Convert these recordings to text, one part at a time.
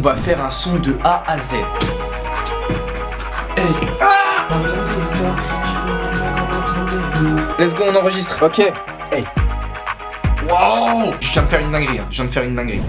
on va faire un son de A à Z. Hey. Ah, let's go, on enregistre. Ok. Hey. Wow. Je viens de faire une dinguerie, hein. Je viens de faire une dinguerie.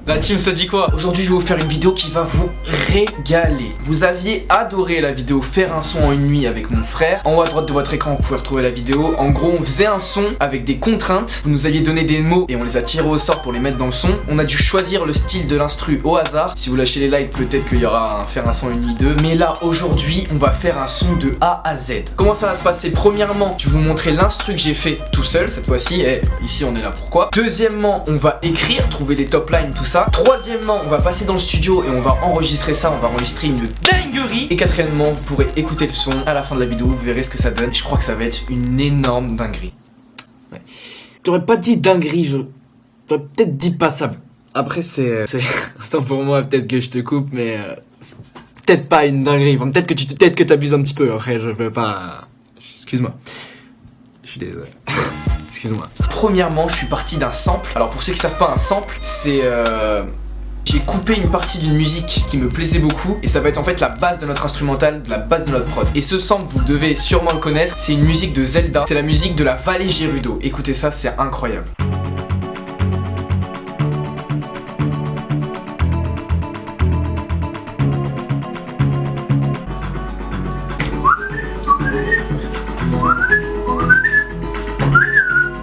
La team, ça dit quoi? Aujourd'hui, je vais vous faire une vidéo qui va vous régaler. Vous aviez adoré la vidéo faire un son en une nuit avec mon frère. En haut à droite de votre écran, vous pouvez retrouver la vidéo. En gros, on faisait un son avec des contraintes. Vous nous aviez donné des mots et on les a tirés au sort pour les mettre dans le son. On a dû choisir le style de l'instru au hasard. Si vous lâchez les likes, peut-être qu'il y aura un faire un son en une nuit 2. Mais là, aujourd'hui, on va faire un son de A à Z. Comment ça va se passer? Premièrement, je vais vous montrer l'instru que j'ai fait tout seul cette fois-ci. Et ici, on est là pourquoi. Deuxièmement, on va écrire, trouver les top lines, tout ça. Troisièmement, on va passer dans le studio et on va enregistrer ça, on va enregistrer une dinguerie. Et quatrièmement, vous pourrez écouter le son à la fin de la vidéo, vous verrez ce que ça donne. Je crois que ça va être une énorme dinguerie. Ouais. J'aurais pas dit dinguerie, j'aurais peut-être dit passable. Après c'est... Attends, pour moi, peut-être que je te coupe, mais... c'est peut-être pas une dinguerie, enfin, peut-être que t'abuses un petit peu, après je veux pas... Excuse-moi. Je suis désolé. Excuse-moi. Premièrement, je suis parti d'un sample. Alors pour ceux qui savent pas, un sample, c'est... J'ai coupé une partie d'une musique qui me plaisait beaucoup et ça va être en fait la base de notre instrumental, la base de notre prod. Et ce sample, vous devez sûrement le connaître, c'est une musique de Zelda, c'est la musique de la vallée Gerudo. Écoutez ça, c'est incroyable.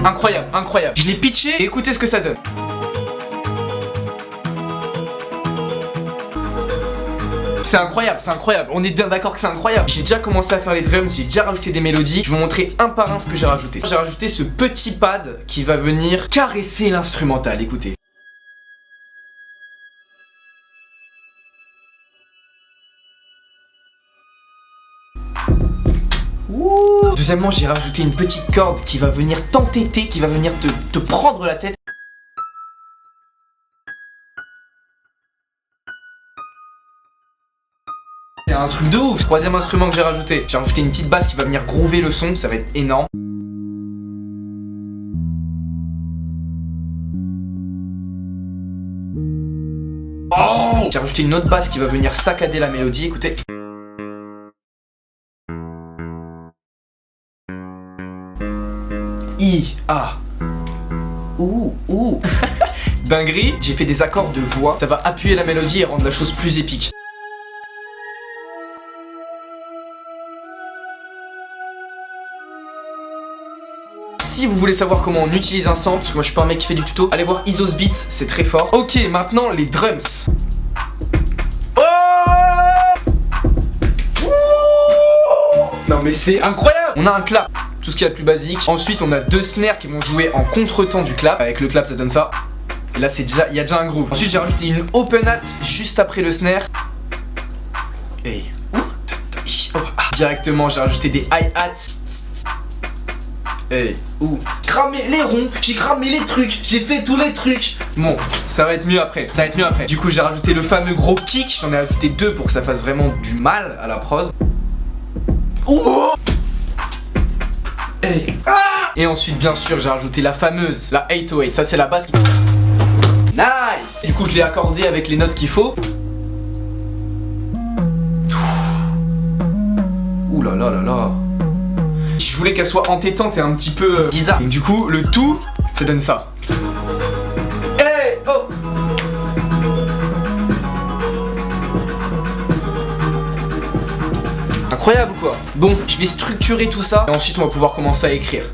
Incroyable, incroyable. Je l'ai pitché et écoutez ce que ça donne. C'est incroyable, c'est incroyable. On est bien d'accord que c'est incroyable. J'ai déjà commencé à faire les drums, j'ai déjà rajouté des mélodies. Je vais vous montrer un par un ce que j'ai rajouté. J'ai rajouté ce petit pad qui va venir caresser l'instrumental. Écoutez. Ouh. Deuxièmement, j'ai rajouté une petite corde qui va venir t'entêter, qui va venir te prendre la tête. C'est un truc de ouf. Troisième instrument que j'ai rajouté une petite basse qui va venir groover le son, ça va être énorme. Oh, j'ai rajouté une autre basse qui va venir saccader la mélodie, écoutez. I-A. Ouh. Dinguerie, j'ai fait des accords de voix, ça va appuyer la mélodie et rendre la chose plus épique. Si vous voulez savoir comment on utilise un sample, parce que moi je suis pas un mec qui fait du tuto, allez voir Isos Beats, c'est très fort. Ok, maintenant les drums. Oh, non mais c'est incroyable. On a un clap, tout ce qu'il y a de plus basique. Ensuite on a deux snares qui vont jouer en contretemps du clap. Avec le clap ça donne ça. Et là c'est déjà, il y a déjà un groove. Ensuite j'ai rajouté une open hat juste après le snare. Et directement j'ai rajouté des hi-hats. Hey, cramer les ronds, j'ai cramé les trucs, j'ai fait tous les trucs. Bon, ça va être mieux après, ça va être mieux après. Du coup j'ai rajouté le fameux gros kick, j'en ai ajouté deux pour que ça fasse vraiment du mal à la prod. Ouh. Hey. Ah. Et ensuite bien sûr j'ai rajouté la fameuse, la 808, ça c'est la basse qui... Nice. Du coup je l'ai accordé avec les notes qu'il faut. Ouh là là là là. Je voulais qu'elle soit entêtante et un petit peu bizarre. Donc du coup, le tout, ça donne ça. Hey, oh. Incroyable quoi. Bon, je vais structurer tout ça et ensuite on va pouvoir commencer à écrire.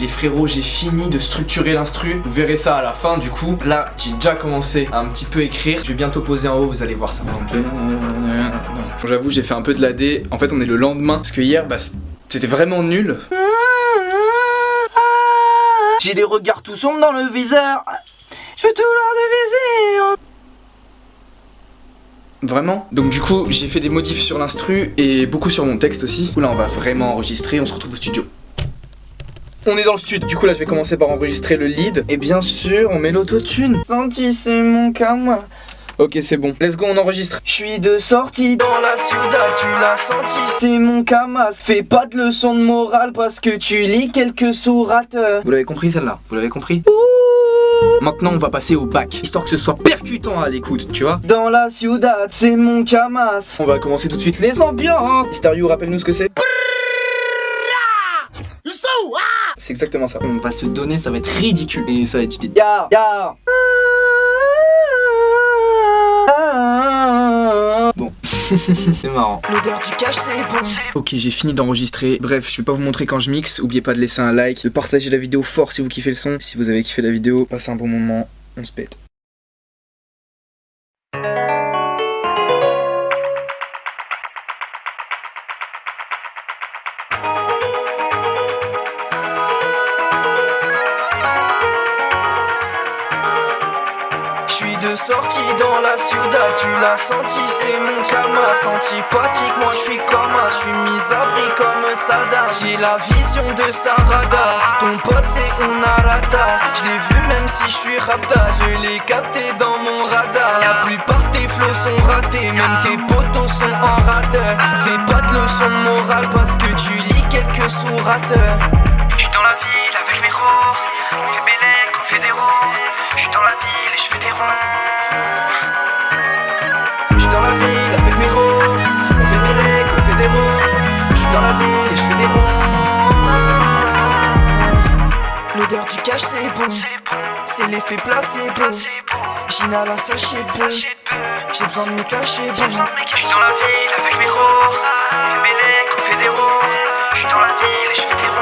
Les frérots, j'ai fini de structurer l'instru. Vous verrez ça à la fin. Du coup, là, j'ai déjà commencé à un petit peu écrire. Je vais bientôt poser en haut, vous allez voir ça. Bon, j'avoue, j'ai fait un peu de l'AD. En fait, on est le lendemain. Parce que hier, bah, c'était vraiment nul. J'ai des regards tout sombres dans le viseur. Je veux tout leur diviser. Vraiment. Donc du coup, j'ai fait des modifs sur l'instru et beaucoup sur mon texte aussi. Du coup, là, on va vraiment enregistrer. On se retrouve au studio. On est dans le studio. Du coup là je vais commencer par enregistrer le lead. Et bien sûr on met l'autotune. Senti c'est mon karma. Ok, c'est bon. Let's go, on enregistre. Je suis de sortie dans la ciudad, tu l'as senti, c'est mon camas. Fais pas de leçon de morale parce que tu lis quelques sourates. Vous l'avez compris celle-là? Vous l'avez compris? Maintenant, on va passer au bac, histoire que ce soit percutant à l'écoute, tu vois. Dans la ciudad, c'est mon camas. On va commencer tout de suite. Les ambiances. Mysterio, rappelle-nous ce que c'est. C'est exactement ça. On va se donner, ça va être ridicule. Et ça va être stylé. Ya, ya. Bon, c'est marrant. L'odeur du cash, c'est bon. Ok, j'ai fini d'enregistrer. Bref, je vais pas vous montrer quand je mixe. N'oubliez pas de laisser un like, de partager la vidéo fort si vous kiffez le son. Si vous avez kiffé la vidéo, passez un bon moment. On se pète. J'suis de sortie dans la ciudad, tu l'as senti, c'est mon camas. Antipathique, moi j'suis comme un, j'suis mis à bris comme Saddam. J'ai la vision de Sarada, ton pote c'est una rata. J'l'ai vu même si j'suis rapta, je l'ai capté dans mon radar. La plupart tes flots sont ratés, même tes potos sont en rade. Fais pas de leçon de morale parce que tu lis quelques sourates. J'suis dans la ville avec mes ros, on fait Bélec, on fait des ronds. J'suis dans la ville et j'fais des ronds. J'suis dans la ville avec mes ros, on fait Bélec, on fait des ronds. J'suis dans la ville et j'fais des ronds. L'odeur du cash c'est bon, c'est l'effet placebo. J'inhale un sachet de peu, j'ai besoin de me cacher bon. J'suis dans la ville avec mes ros, on fait Bélec, on fait des ronds. J'suis dans la ville et j'fais des ronds.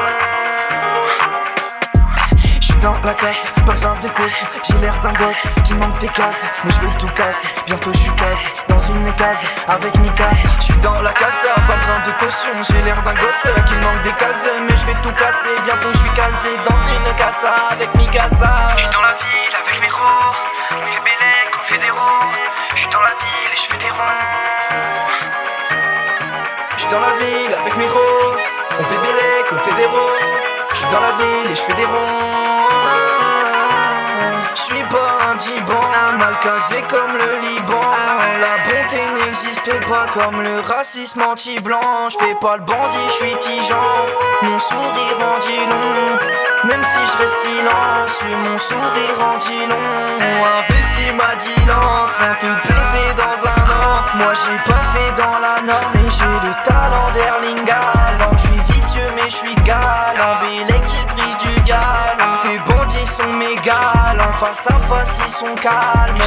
Dans la casse, pas besoin de caution. J'ai l'air d'un gosse qui manque des cases, mais je vais tout casser. Bientôt je suis casé dans une case avec Mikasa. Je suis dans la casse, pas besoin de caution. J'ai l'air d'un gosse qui manque des cases, mais je vais tout casser. Bientôt je suis casé dans une case avec Mikasa. J'suis dans la ville avec mes ros, on fait Bélec, on fait des ronds. J'suis dans la ville et j'fais des ronds. Je suis dans la ville avec mes ros, on fait Bélec, on fait des ronds. Je suis dans la ville et je fais des ronds. Je suis pas un diban, mal casé comme le Liban. La bonté n'existe pas comme le racisme anti-blanc. Je fais pas le bandit, je suis tigeant. Mon sourire en dit long. Même si je reste silencieux, mon sourire en dit long. Investi ma dilance, rien tout péter dans un an. Moi j'ai pas fait dans la norme et j'ai le talent d'Erling Haaland. Je suis vicieux mais je suis galant, Bélec j'ai pris du galon. Tes bandits sont mes galants, face à face ils sont calmes.